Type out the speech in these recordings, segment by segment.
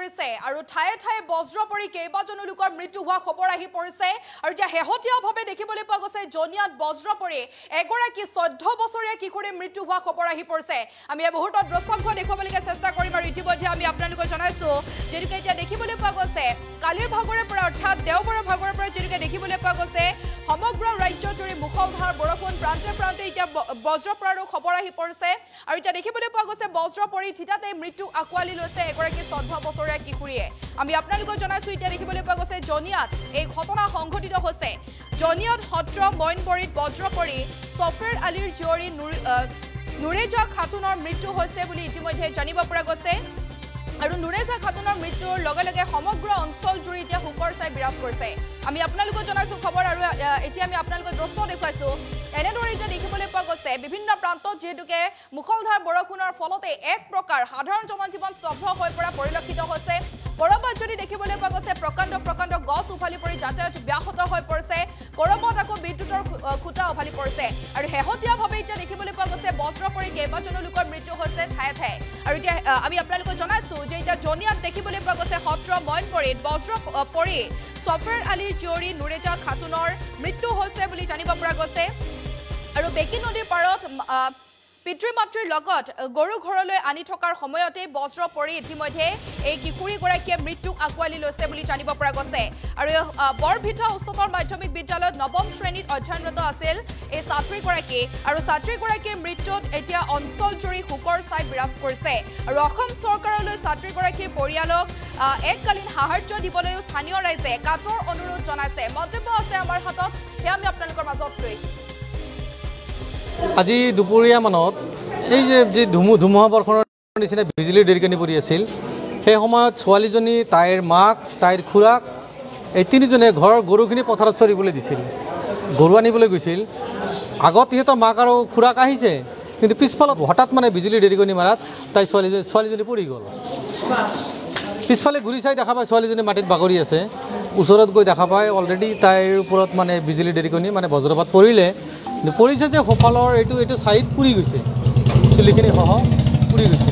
পৰিছে আৰু ঠায়ে ঠায়ে বজ্ৰ পৰি কেইবাজনো লোকৰ মৃত্যু হোৱা খবৰ আহি পৰিছে আৰু এতিয়া হেহতীয়াভাৱে দেখিবলৈ পোৱা গৈছে জনিয়াত বজ্ৰ পৰি এগৰাকী 14 বছৰীয়া কিশোৰীৰ মৃত্যু হোৱা খবৰ আহি পৰিছে আমি এই মুহূৰ্তত দৃশ্যখন দেখুৱাবলৈ চেষ্টা কৰিম আৰু ইতিমধ্যে আমি আপোনালোকক জনাইছো যেনেকৈ এতিয়া দেখিবলৈ পোৱা গৈছে কালিৰ ভাগৰে পৰা অৰ্থাৎ দেওবাৰৰ ভাগৰে পৰা যেনেকৈ দেখিবলৈ পোৱা গৈছে সমগ্ৰ ৰাজ্যজুৰি মুখলধাৰ বৰষুণ প্ৰান্তে প্ৰান্তে এতিয়া বজ্ৰ পৰাৰো খবৰ আহি পৰিছে আৰু এতিয়া দেখিবলৈ পোৱা গৈছে বজ্ৰ পৰি থিতাতে মৃত্যু আকোৱালি লৈছে এগৰাকী 14 বছৰীয়া কিশোৰীয়ে আমি আপোনালোকক জনাইছো এতিয়া দেখিবলৈ পোৱা গৈছে জনিয়াত এই ঘটনা সংঘটিত হৈছে জনিয়াত সত্ৰ মইনবৰীত বজ্ৰ পৰি সফেৰ আলীৰ জীয়ৰী নুৰেজা খাতুনৰ মৃত্যু হৈছে বুলি ইতিমধ্যে জানিব পৰা গৈছে আৰু নুৰেজা খাতুনৰ মৃত্যুৰ লগে লগে সমগ্ৰ অঞ্চল জুৰি এতিয়া হুকৰ চাই বিৰাজ কৰিছে আমি আপোনালোকক জনাইছো খবৰ আৰু এতিয়া আমি আপোনালোকক দৃশ্য দেখুৱাইছো এনেদৰে এতিয়া দেখিবলৈ পোৱা গৈছে বিভিন্ন প্ৰান্তত যেহেতুকে মুখলধাৰ বৰষুণৰ ফলতে এক প্ৰকাৰ সাধাৰণ জনজীৱন স্তব্ধ হৈ পৰা পৰিলক্ষিত হৈছে কৰবাত যদি দেখিবলৈ পোৱা গৈছে প্ৰকাণ্ড গছ উভালি পৰি যাতায়াত ব্যাহত হৈ পৰিছে কৰবাত আকৌ বিদ্যুতৰ খুঁটা উভালি পৰিছে আৰু শেহতীয়াভাৱে এতিয়া দেখিবলৈ পোৱা গৈছে বজ্ৰ পৰি কেইবাজনো লোকৰ মৃত্যু হৈছে ঠায়ে ঠায়ে আৰু এতিয়া আমি আপোনালোকক জনাইছো যে এতিয়া জনিয়াত দেখিবলৈ পোৱা গৈছে সত্ৰ মইনবৰীত বজ্ৰ পৰি সফেৰ আলীৰ জীয়ৰী নুৰেজা খাতুনৰ মৃত্যু হৈছে বুলি জানিব পৰা গৈছে আৰু বেকি নদীৰ পাৰত পিতৃ মাতৃৰ লগত গৰু ঘৰলৈ আনি থকাৰ সময়তে বজ্ৰ পৰি ইতিমধ্যে এই কিশোৰীগৰাকীয়ে মৃত্যুক আকোৱালি লৈছে বুলি জানিব পৰা গৈছে আৰু বৰভিঠা উচ্চতৰ মাধ্যমিক বিদ্যালয়ত নৱম শ্ৰেণীত অধ্যয়নৰত আছিল এই ছাত্ৰীগৰাকী আৰু ছাত্ৰীগৰাকীৰ মৃত্যুত এতিয়া অঞ্চলজুৰি হুকৰ চাই বিৰাজ কৰিছে আৰু অসম চৰকাৰলৈ ছাত্ৰীগৰাকীৰ পৰিয়ালক এককালীন সাহায্য দিবলৈও স্থানীয় ৰাইজে কাটৰ অনুৰোধ জনাইছে মন্তব্য আছে আমাৰ হাতত সেয়া আমি আপোনালোকৰ মাজত লৈ আহিছোঁ আজি দুপৰীয়া মানত এই যে ধুমুহা বৰ্ষণৰ নিচিনা বিজুলীৰ ঢেৰেকনি পৰি আছিল সেই সময়ত ছোৱালীজনী তাইৰ মাক তাইৰ খুৰাক এই তিনিজনে ঘৰৰ গৰুখিনি পথাৰত চৰিবলৈ দিছিল গৰু আনিবলৈ গৈছিল আগত সিহঁতৰ মাক আৰু খুৰাক আহিছে কিন্তু পিছফালত হঠাৎ মানে বিজুলীৰ ঢেৰেকনি মাৰাত তাই ছোৱালীজনী পৰি গ'ল পিছফালে ঘূৰি চাই দেখা পায় ছোৱালীজনী মাটিত বাগৰি আছে ওচৰত গৈ দেখা পায় অলৰেডি তাইৰ ওপৰত মানে বিজুলী ঢেৰেকনি মানে বজ্ৰপাত পৰিলে পৰিছে যে সফালৰ এইটো ছাইড পুৰি গৈছে চুলিখিনি সহ পুৰি গৈছে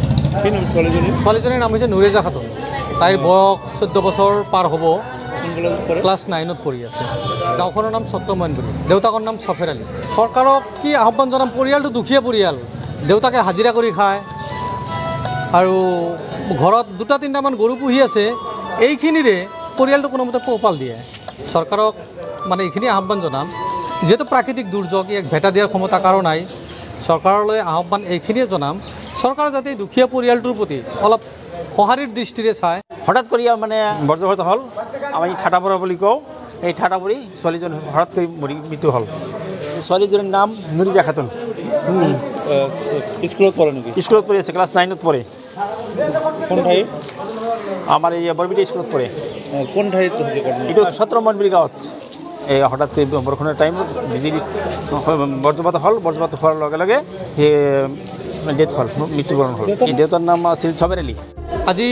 ছোৱালীজনীৰ নাম হৈছে নুৰেজা খাতুন তাইৰ বয়স 14 বছৰ পাৰ হ'ব ক্লাছ 9ত পঢ়ি আছে গাঁওখনৰ নাম সত্ৰ মইনবৰী দেউতাকৰ নাম সফেৰ আলী চৰকাৰক কি আহ্বান জনাম পৰিয়ালটো দুখীয়া পৰিয়াল দেউতাকে হাজিৰা কৰি খায় আৰু ঘৰত 2-3টামান গৰু পুহি আছে এইখিনিৰে পৰিয়ালটো কোনোমতে পোহপাল দিয়ে চৰকাৰক মানে এইখিনি আহ্বান জনাম যেহেতু প্ৰাকৃতিক দুৰ্যোগ ইয়াক ভেটা দিয়াৰ ক্ষমতা কাৰো নাই চৰকাৰলৈ আহ্বান এইখিনিয়ে জনাম চৰকাৰ যাতে দুখীয়া পৰিয়ালটোৰ প্ৰতি অলপ সঁহাৰিৰ দৃষ্টিৰে চায় হঠাৎ কৰি মানে বজ্ৰপাত হ'ল আমি ঠাটা পৰা বুলি কওঁ এই ঠাটা পৰি ছোৱালীজনী হঠাৎ কৰি মৃত্যু হ'ল ছোৱালীজনীৰ নাম নুৰেজা খাতুন স্কুলত পঢ়ে নেকি স্কুলত পঢ়ি আছে ক্লাছ 9ত পঢ়ে কোন ঠাইত আমাৰ এই বৰবিটা স্কুলত পঢ়ে কোন ঠাইত এইটো সত্ৰ মইনবৰী গাঁৱত এই হঠাৎ কৰি বৰষুণৰ টাইমত বিজুলী বজ্ৰপাত হ'ল বজ্ৰপাত হোৱাৰ লগে লগে ডেথ হ'ল মৃত্যুবৰণ হ'ল এই দেউতাৰ নাম আছিল সফেৰ আলী আজি